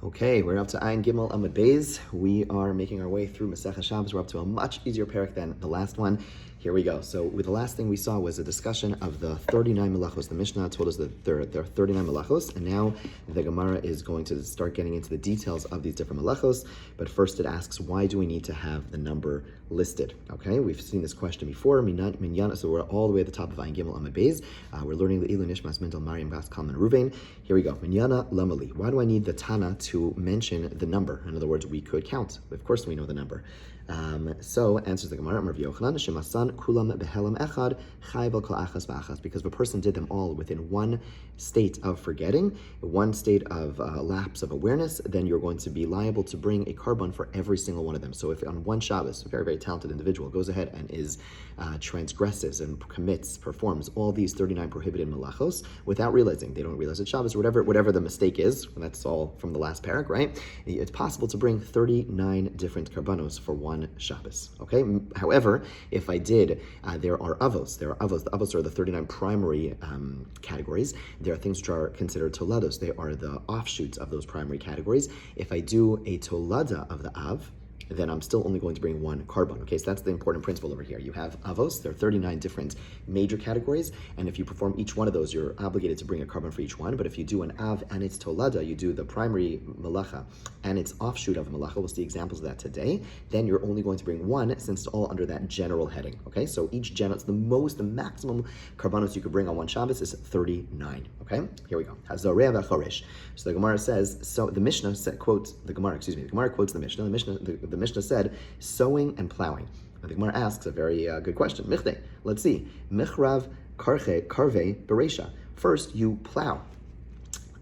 Okay, we're up to Ayin Gimel Amud Beis. We are making our way through Masechah Shabbos. We're up to a much easier parak than the last one. Here we go. So with the last thing we saw was a discussion of the 39 melachos. The Mishnah told us that there are 39 melachos, and now the Gemara is going to start getting into the details of these different melachos. But first it asks, why do we need to have the number listed? Okay, we've seen this question before. Minyan, so we're all the way at the top of Ayin Gimel Amud Beis. We're learning the Ilu Nishmas Mendel Mariam Bas Kalman Ruvain. Here we go. Minyana Lamali. Why do I need the Tana to mention the number? In other words, we could count. Of course we know the number. So answers the Gemara, Rav Yochanan, Shemasan kulam behelam echad chayv kol achas v'achas. Because if a person did them all within one state of forgetting, one state of lapse of awareness, then you're going to be liable to bring a carbon for every single one of them. So if on one Shabbos, a very, very talented individual goes ahead and is transgresses and performs all these 39 prohibited malachos without realizing, they don't realize it's Shabbos or whatever the mistake is, and that's all from the last parak, right? It's possible to bring 39 different karbanos for one Shabbos. Okay. However, if I did, there are avos. The avos are the 39 primary categories. There are things which are considered tolados. They are the offshoots of those primary categories. If I do a tolada of the av, then I'm still only going to bring one carbon. Okay, so that's the important principle over here. You have avos, there are 39 different major categories, and if you perform each one of those, you're obligated to bring a carbon for each one. But if you do an av and its tolada, you do the primary malacha and its offshoot of a malacha, we'll see examples of that today, then you're only going to bring one, since it's all under that general heading. Okay, so each general, the maximum carbonos you could bring on one Shabbos is 39. Okay, here we go. So the Gemara says, so the Mishnah quotes the Gemara, the Gemara quotes the Mishnah. The Mishnah said, sowing and plowing. And the Gemara asks a very good question. Michde, let's see. Michrav karve beresha. First, you plow,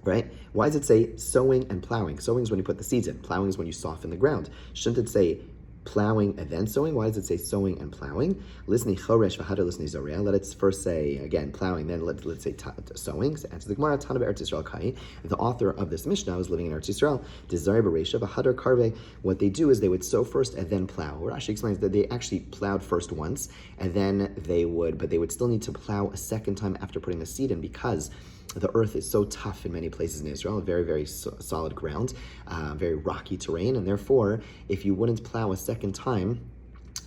right? Why does it say sowing and plowing? Sowing is when you put the seeds in. Plowing is when you soften the ground. Shouldn't it say plowing and then sowing? Why does it say sowing and plowing? Listen, choresh v'hadar listen zorea. Let it first say again plowing, then let's say sowing. So answer the Gemara. Tana be'Eretz Yisrael kai. The author of this Mishnah was living in Eretz Yisrael. Desire beresha v'hadar karve. What they do is they would sow first and then plow. Rashi explains that they actually plowed first once, and then they would still need to plow a second time after putting the seed in, because the earth is so tough in many places in Israel, very, very solid ground, very rocky terrain, and therefore, if you wouldn't plow a second time,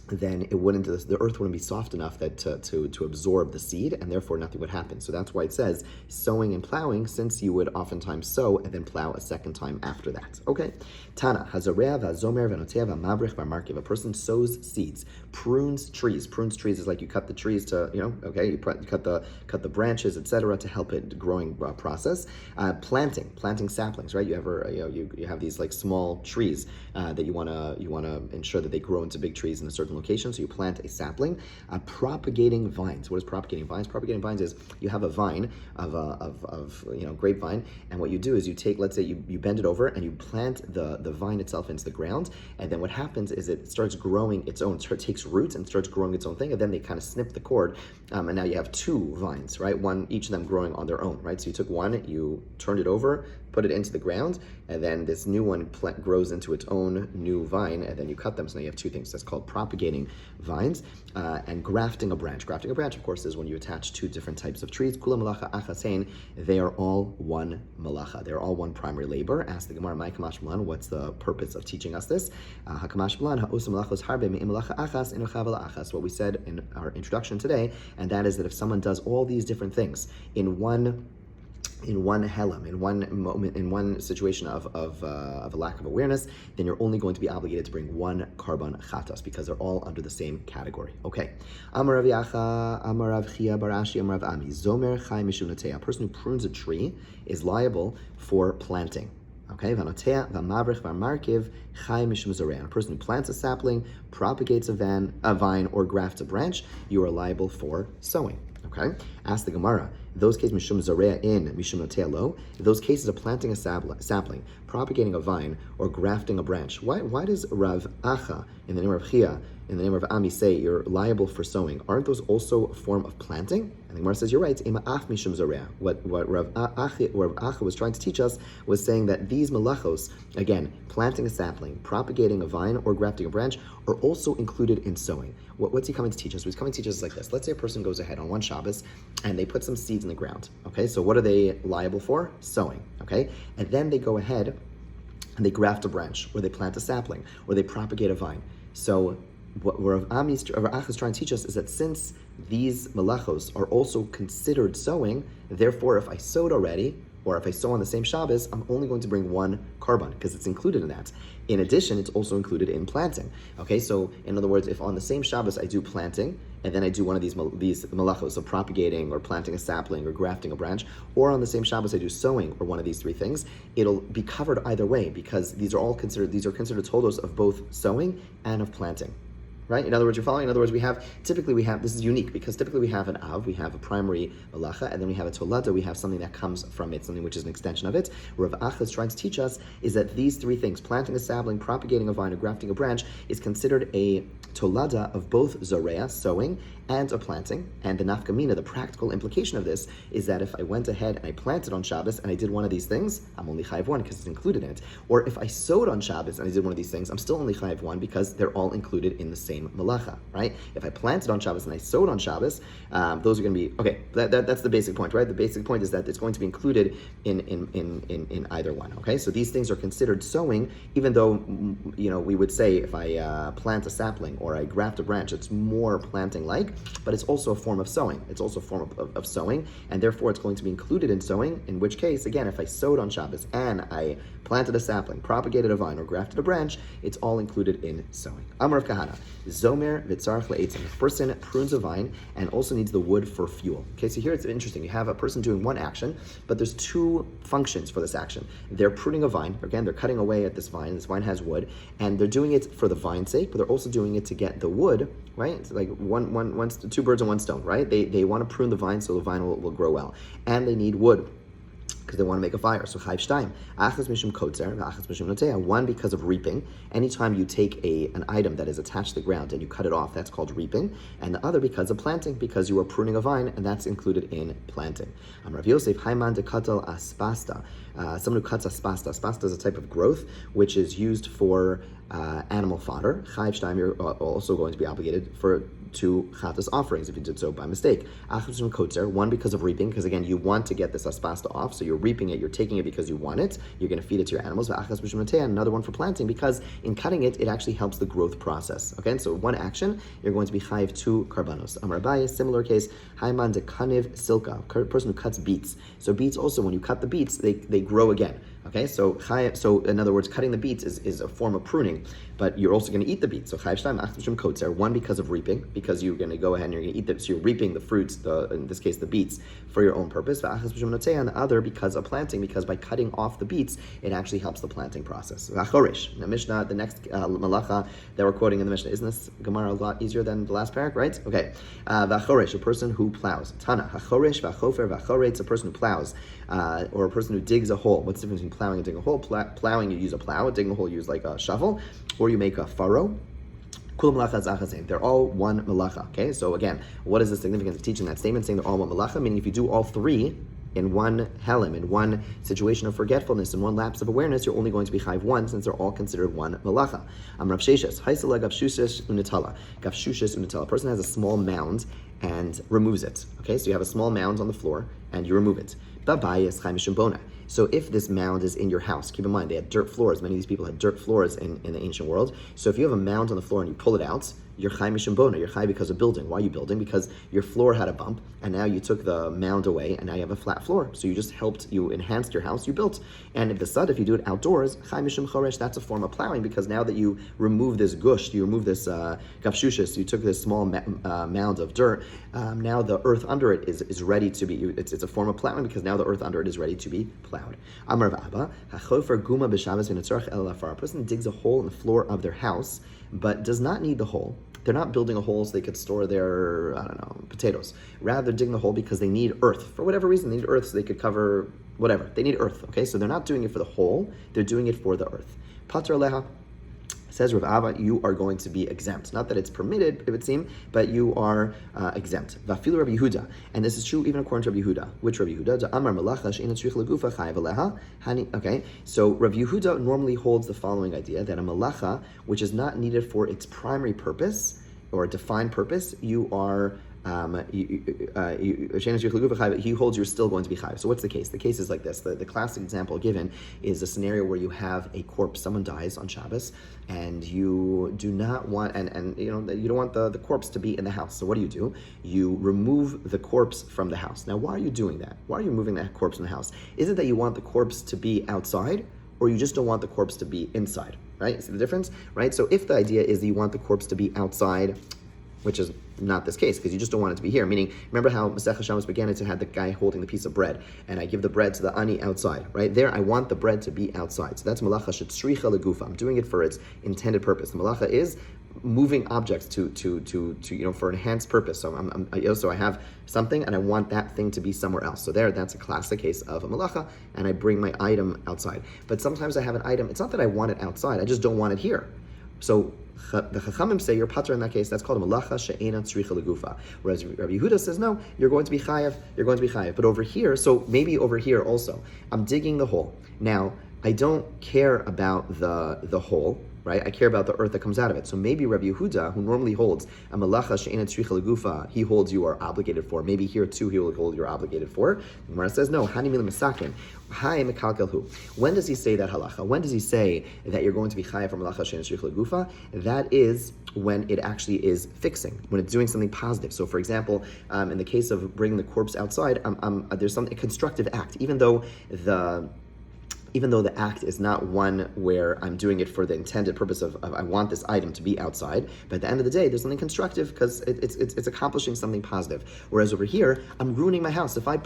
then the earth wouldn't be soft enough that to absorb the seed, and therefore nothing would happen. So that's why it says sowing and plowing, since you would oftentimes sow and then plow a second time after that. Okay. Tana, hazorea v'azomer v'anotea v'mabrich v'markiv. A person sows seeds, prunes trees. Prunes trees is like you cut the trees to, you cut the branches, etc., to help it growing process. Planting saplings, right? You have these like small trees that you wanna ensure that they grow into big trees in a certain location, so you plant a sapling. Propagating vines. What is propagating vines? Propagating vines is you have a vine of grapevine, and what you do is you take, let's say you bend it over and you plant the vine itself into the ground, and then what happens is it starts growing its own, takes roots and starts growing its own thing, and then they kind of snip the cord, and now you have two vines, right? Each of them growing on their own, right? So you took one, you turned it over, put it into the ground, and then this new one grows into its own new vine, and then you cut them. So now you have two things. That's called propagating vines, and grafting a branch. Grafting a branch, of course, is when you attach two different types of trees. Kula malacha achasein. They are all one malacha. They are all one primary labor. Ask the Gemara, "My kamash blan." What's the purpose of teaching us this? Hakamash blan ha'osu malachos harbe me'im malacha achas inu chavel achas. What we said in our introduction today, and that is that if someone does all these different things in one helam, in one moment, in one situation of a lack of awareness, then you're only going to be obligated to bring one carbon chatas, because they're all under the same category. Okay. Amar Rav Yacha, Amar Rav Chia bar Ashi, Amar Rav Ami. Zomer chai mishum notea. A person who prunes a tree is liable for planting. Okay, v'anotea v'mavrich v'markiv chai mishum zorea. A person who plants a sapling, propagates a vine, or grafts a branch, you are liable for sowing. Okay, ask the Gemara. Those cases, mishum zorea in mishum notea lo. Those cases of planting a sapling, propagating a vine, or grafting a branch. Why does Rav Acha in the name of Rav Chia, in the name of Ami, say you're liable for sowing? Aren't those also a form of planting? And the Gemara says you're right. Ema ach mishum zorea. What Rav Acha was trying to teach us was saying that these malachos, again, planting a sapling, propagating a vine, or grafting a branch, are also included in sowing. What's he coming to teach us? He's coming to teach us like this. Let's say a person goes ahead on one Shabbos and they put some seeds in the ground. Okay, so what are they liable for? Sowing. Okay, and then they go ahead and they graft a branch, or they plant a sapling, or they propagate a vine. So what Rav Ach is trying to teach us is that since these malachos are also considered sowing, therefore if I sowed already, or if I sow on the same Shabbos, I'm only going to bring one carbon because it's included in that. In addition, it's also included in planting. Okay, so in other words, if on the same Shabbos I do planting, and then I do one of these malachos, so propagating or planting a sapling or grafting a branch, or on the same Shabbos I do sowing or one of these three things, it'll be covered either way because these are considered todos of both sowing and of planting. Right? In other words, you're following? In other words, this is unique because typically we have an av, we have a primary malacha, and then we have a tolada, we have something that comes from it, something which is an extension of it. What Rav Ach is trying to teach us is that these three things, planting a sapling, propagating a vine, or grafting a branch, is considered a tolada of both zorea, sowing, and a planting. And the nafkamina, the practical implication of this, is that if I went ahead and I planted on Shabbos and I did one of these things, I'm only chayiv one because it's included in it. Or if I sowed on Shabbos and I did one of these things, I'm still only chayiv one because they're all included in the same malacha, right? If I planted on Shabbos and I sowed on Shabbos, those are going to be, okay, that's the basic point, right? The basic point is that it's going to be included in either one, okay? So these things are considered sowing, even though, we would say if I plant a sapling or I graft a branch, it's more planting-like, but it's also a form of sowing. It's also a form of sowing, and therefore it's going to be included in sowing, in which case, again, if I sowed on Shabbos and I planted a sapling, propagated a vine, or grafted a branch, it's all included in sowing. Amar of Kahana, Zomer v'tzarech le'etzim. The person prunes a vine and also needs the wood for fuel. Okay, so here it's interesting. You have a person doing one action, but there's two functions for this action. They're pruning a vine. Again, they're cutting away at this vine. This vine has wood, and they're doing it for the vine's sake, but they're also doing it to get the wood, right? It's like two birds and one stone, right? They want to prune the vine so the vine will grow well, and they need wood because they want to make a fire. So chayv shtaim, achas mishum kotzer, achas mishum noteah. One, because of reaping. Anytime you take an item that is attached to the ground and you cut it off, that's called reaping. And the other, because of planting, because you are pruning a vine, and that's included in planting. Rav Yosef, hayman de katal aspasta. Someone who cuts aspasta. Aspasta is a type of growth which is used for animal fodder. Chayv shtaim, you're also going to be obligated to chatas offerings if you did so by mistake. Achas mishum kotzer. One, because of reaping, because again, you want to get this aspasta off, so you're reaping it, you're taking it because you want it, you're going to feed it to your animals. Achas mishum noteah. Another one for planting, because in cutting it, it actually helps the growth process. Okay, so one action, you're going to be chayiv two karbanos. Amar Abaye, similar case, hayman de kaniv silka, person who cuts beets. So beets also, when you cut the beets, they grow again. Okay, so in other words, cutting the beets is a form of pruning, but you're also going to eat the beets. So chayiv shtaim achas mishum kotzer. One, because of reaping, because you're going to go ahead and you're going to eat them, so you're reaping the fruits, in this case the beets, for your own purpose. Achas mishum noteah. And the other, because of planting, because by cutting off the beets, it actually helps the planting process. V'achorish. Now Mishnah, the next malacha that we're quoting in the Mishnah, isn't this Gemara a lot easier than the last parak, right? Okay. V'achorish, a person who plows. Tana, hachorish, v'achofer, v'achoretz, a person who plows, or a person who digs a hole. What's the difference between plowing and digging a hole? Plowing, you use a plow. Digging a hole, you use like a shovel, or you make a furrow. They're all one malacha. Okay, so again, what is the significance of teaching that statement, saying they're all one malacha? Meaning, if you do all three in one helim, in one situation of forgetfulness, in one lapse of awareness, you're only going to be chayiv one, since they're all considered one malacha. Rav Sheshes, haisala gavshushes unitala. Gavshushes unitala. A person has a small mound and removes it. Okay, so you have a small mound on the floor and you remove it. Babayis chayiv mishum bona. So if this mound is in your house, keep in mind they had dirt floors. Many of these people had dirt floors in the ancient world. So if you have a mound on the floor and you pull it out, you're chai mishum bona. You're chai because of building. Why are you building? Because your floor had a bump, and now you took the mound away, and now you have a flat floor. So you enhanced your house, you built. And if you do it outdoors, chai mishum choresh, that's a form of plowing, because now that you remove this gush, you remove this gavshushis, you took this small mound of dirt, now the earth under it is ready to be, it's a form of plowing, because now the earth under it is ready to be plowed. Amar v'abba, hachofer guma b'shabbos v'netzarech el lafar. A person digs a hole in the floor of their house, but does not need the hole. They're not building a hole so they could store their, potatoes. Rather, they're digging the hole because they need earth. For whatever reason, they need earth so they could cover whatever. They need earth, okay? So they're not doing it for the hole, they're doing it for the earth. Pater leha, says Rav Abba, you are going to be exempt. Not that it's permitted, it would seem, but you are exempt. Vafilu Rabbi Yehuda, and this is true even according to Rabbi Yehuda. Which Rabbi Yehuda? Amar malacha she'ein tzrich legufa chayav aleha. Okay, so Rabbi Yehuda normally holds the following idea, that a malacha, which is not needed for its primary purpose, or a defined purpose, you are he holds you're still going to be chayiv. So what's the case? The case is like this. The classic example given is a scenario where you have a corpse, someone dies on Shabbos, and you do not want, and you don't want the corpse to be in the house. So what do? You remove the corpse from the house. Now, why are you doing that? Why are you moving that corpse from the house? Is it that you want the corpse to be outside, or you just don't want the corpse to be inside? Right? See the difference? Right? So if the idea is that you want the corpse to be outside, which is not this case, because you just don't want it to be here. Meaning, remember how Masechah Shabbos began it to have the guy holding the piece of bread, and I give the bread to the ani outside, right? There, I want the bread to be outside. So that's malacha shetzricha legufa. I'm doing it for its intended purpose. The malacha is moving objects to for enhanced purpose. So so I have something and I want that thing to be somewhere else. So that's a classic case of a malacha, and I bring my item outside. But sometimes I have an item, it's not that I want it outside, I just don't want it here. So the Chachamim say you're pater in that case. That's called a malacha she'ena tzricha legufa. Whereas Rabbi Yehuda says no, you're going to be chayav. You're going to be chayav. But over here, so maybe over here also, I'm digging the hole. Now I don't care about the hole. Right? I care about the earth that comes out of it. So maybe Rabbi Yehuda, who normally holds a malacha she'ena tzricha legufa, he holds you are obligated for. Maybe here too he will hold you're obligated for. The Gemara says no. Hani mila misakin. Hai mekalkelhu. When does he say that halacha? When does he say that you're going to be chayav from malacha she'ena tzricha legufa? That is when it actually is fixing, when it's doing something positive. So, for example, in the case of bringing the corpse outside, there's a constructive act, even though the act is not one where I'm doing it for the intended purpose of I want this item to be outside, but at the end of the day, there's something constructive because it's accomplishing something positive. Whereas over here, I'm ruining my house. If I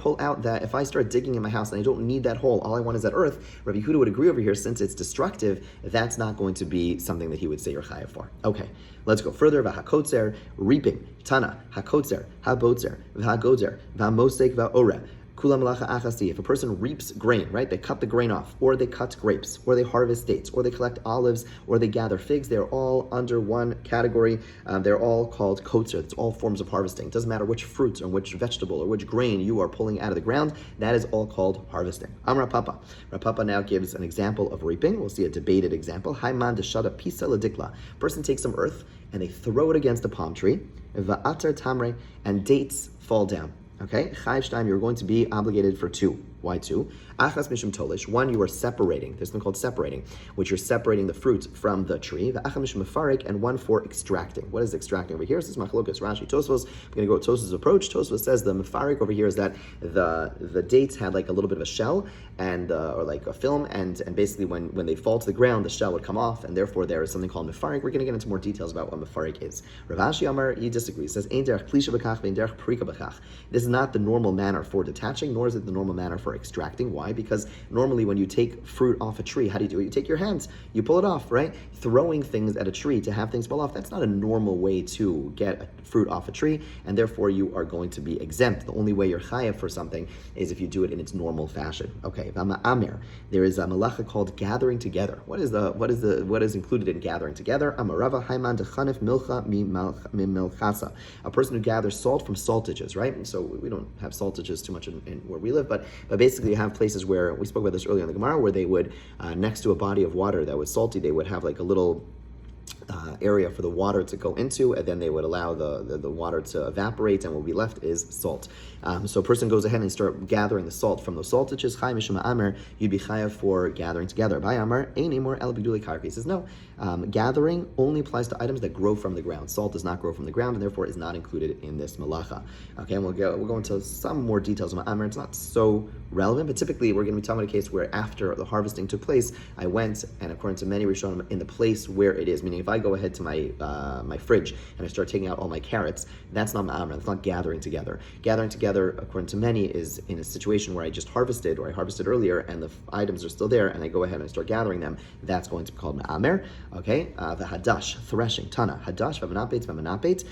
start digging in my house and I don't need that hole, all I want is that earth, Rabbi Yehuda would agree over here, since it's destructive, that's not going to be something that he would say you're chayav for. Okay, let's go further. V'hakotzer, reaping, tana, hakotzer, habotzer, v'hagozer, v'hamosek, v'oreh. If a person reaps grain, right, they cut the grain off, or they cut grapes, or they harvest dates, or they collect olives, or they gather figs, they're all under one category. They're all called kotzer. It's all forms of harvesting. It doesn't matter which fruit or which vegetable or which grain you are pulling out of the ground, that is all called harvesting. Amar Papa. Rapapa now gives an example of reaping. We'll see a debated example. Haiman deshada pisa ladikla. Person takes some earth and they throw it against a palm tree, va'atar tamre, and dates fall down. Okay, Chayiv Shtaim, you're going to be obligated for two. Why two? Achas mishum tolish. One, you are separating. There's something called separating, which you're separating the fruit from the tree. V'achas mishum mefarik, and one for extracting. What is extracting over here? This is Machlokas Rashi Tosfos. We're going to go with Tosfos' approach. Tosfos says the mefarik over here is that the dates had like a little bit of a shell and or like a film, and basically when they fall to the ground, the shell would come off, and therefore there is something called mefarik. We're going to get into more details about what mefarik is. Rav Ashi Amar, he disagrees. He says ein derech plisha b'kach ve'ein derech prika b'kach. This is not the normal manner for detaching, nor is it the normal manner for extracting. Why? Because normally when you take fruit off a tree, how do you do it? You take your hands, you pull it off, right? Throwing things at a tree to have things fall off, that's not a normal way to get a fruit off a tree, and therefore you are going to be exempt. The only way you're chayav for something is if you do it in its normal fashion. Okay, Amir. There is a malacha called gathering together. What is included in gathering together? Amarava Haiman dechanif milcha mi milchasa. A person who gathers salt from saltages, right? So we don't have saltages too much in where we live, but basically you have places where, we spoke about this earlier in the Gemara, where they would, next to a body of water that was salty, they would have like a little area for the water to go into, and then they would allow the water to evaporate, and what will be left is salt. So a person goes ahead and start gathering the salt from those saltages. Chai mishum amer, you'd be chayav for gathering together. By amar, ain't more el b'gdulei karka. He says no. Gathering only applies to items that grow from the ground. Salt does not grow from the ground, and therefore is not included in this malacha. Okay, and we'll go into some more details on Amr. It's not so relevant, but typically we're going to be talking about a case where after the harvesting took place, I went, and according to many Rishonim, in the place where it is, meaning if I go ahead to my fridge and I start taking out all my carrots, that's not ma'amra, that's not gathering together. Gathering together, according to many, is in a situation where I just harvested, or I harvested earlier, and the items are still there, and I go ahead and I start gathering them. That's going to be called ma'amer. Okay, the hadash, threshing, tana, hadash, v'manapet,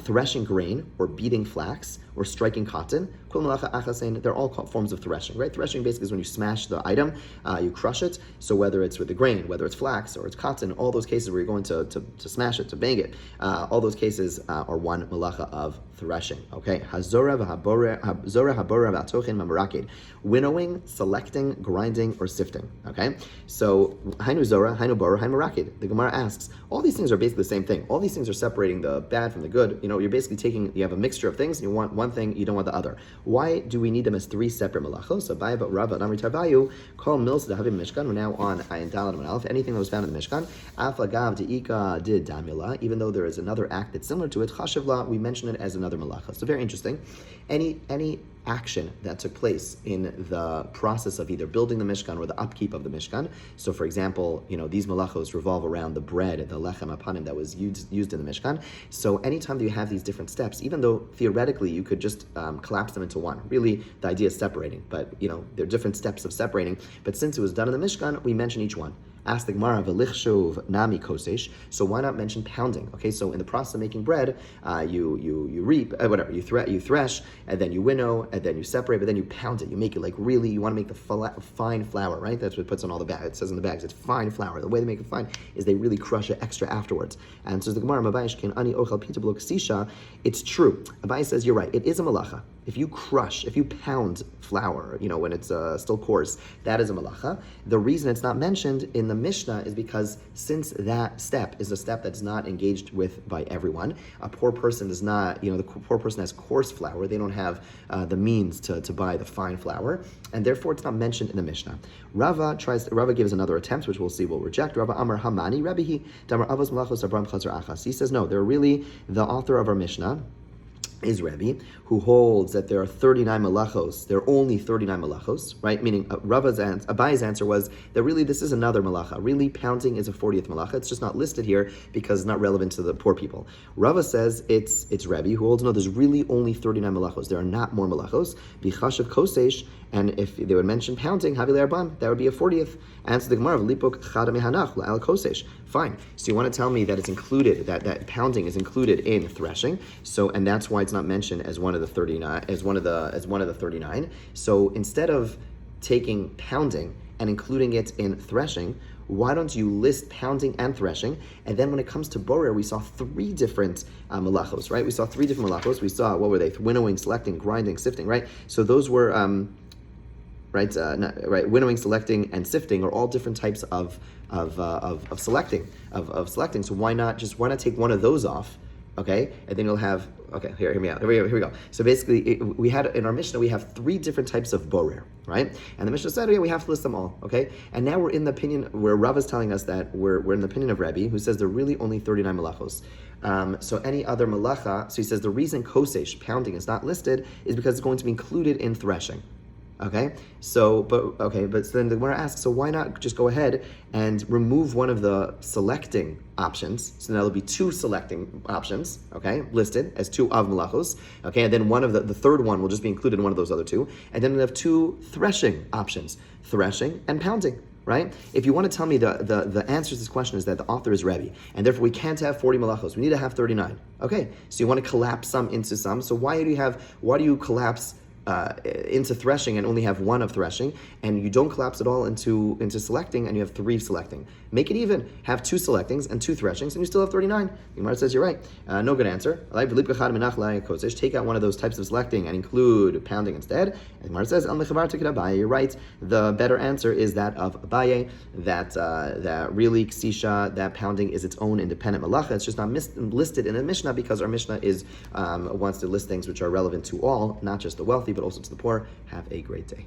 threshing grain, or beating flax, or striking cotton. They're all forms of threshing, right? Threshing basically is when you smash the item, you crush it. So whether it's with the grain, whether it's flax or it's cotton, all those cases where you're going to to smash it, to bang it. All those cases are one malacha of threshing. Okay, hazora v'habora v'atochin mamarakid, winnowing, selecting, grinding, or sifting. Okay, so hainu zora, hainu bora, hainu marakid. The Gemara asks, all these things are basically the same thing. All these things are separating the bad from the good. You're basically you have a mixture of things. You want one thing, you don't want the other. Why do we need them as three separate malachos? So Baya but Rava Namri Tarvayu call mills the Havim Mishkan. We're now on Ayin Dalad and Aleph. Anything that was found in the Mishkan, Aflagav Deika did Damila. Even though there is another act that's similar to it, Chashivla, we mention it as another malacha. So very interesting. Any action that took place in the process of either building the Mishkan or the upkeep of the Mishkan. So for example, these malachos revolve around the bread, the lechem apanim that was used in the Mishkan. So anytime that you have these different steps, even though theoretically you could just collapse them into one, really the idea is separating, but there are different steps of separating. But since it was done in the Mishkan, we mention each one. Ask the Gemara, v'lichshov nami kosesh. So why not mention pounding? Okay, so in the process of making bread, you reap, you thresh, and then you winnow, and then you separate, but then you pound it. You make it you want to make the fine flour, right? That's what it puts on all the bags. It says in the bags, it's fine flour. The way they make it fine is they really crush it extra afterwards. And so the Gemara, ani ochel pita b'lo ksisha. It's true. Abai says you're right. It is a malacha. If you pound flour, when it's still coarse, that is a malacha. The reason it's not mentioned in the Mishnah is because since that step is a step that's not engaged with by everyone, a poor person does not, the poor person has coarse flour, they don't have the means to buy the fine flour, and therefore it's not mentioned in the Mishnah. Rava gives another attempt, which we'll see will reject. Rava Amar Hamani Rabbihi Damar Avos Malachos Abram Chazar Achas. He says no, they're really the author of our Mishnah is Rebbe, who holds that there are 39 malachos. There are only 39 malachos, right? Meaning Abai's answer was that really this is another malacha. Really, pounding is a 40th malacha. It's just not listed here because it's not relevant to the poor people. Rava says it's Rebbe, who holds no, there's really only 39 malachos. There are not more malachos. Bichashav kosesh, and if they would mention pounding, Havile Arbam, that would be a 40th. Answer the Gemara of Lipok Chada Mehanach La'al Kosesh. Fine. So you want to tell me that it's included, that pounding is included in threshing. So, and that's why it's not mentioned as one of the 39, as one of the 39. So instead of taking pounding and including it in threshing, why don't you list pounding and threshing? And then when it comes to borer, we saw three different malachos, right? We saw three different malachos. We saw, what were they? Winnowing, selecting, grinding, sifting, right? So those were, winnowing, selecting, and sifting are all different types of selecting. So why not take one of those off? Okay, and then you'll have, hear me out. Here we go. So basically, we had in our Mishnah, we have three different types of borer, right? And the Mishnah said, we have to list them all, okay? And now we're in the opinion, where Rav is telling us that we're in the opinion of Rebbe, who says there are really only 39 malachos. So any other malacha, so he says the reason kosesh, pounding, is not listed is because it's going to be included in threshing. Okay, but then the Gemara asks, so why not just go ahead and remove one of the selecting options? So now there'll be two selecting options, okay, listed as two av malachos, okay, and then one of the third one will just be included in one of those other two, and then we'll have two threshing options, threshing and pounding. Right? If you want to tell me the answer to this question is that the author is Rebbe, and therefore we can't have 40 malachos, we need to have 39. Okay, so you want to collapse some into some, so why do you collapse into threshing and only have one of threshing, and you don't collapse it all into selecting and you have three selecting? Make it even. Have two selectings and two threshings and you still have 39. The Gemara says you're right. No good answer. Take out one of those types of selecting and include pounding instead. And the Gemara says you're right. The better answer is that of Abaye, that really ksisha, that pounding is its own independent malacha. It's just not listed in the Mishnah because our Mishnah wants to list things which are relevant to all, not just the wealthy, but also to the poor. Have a great day.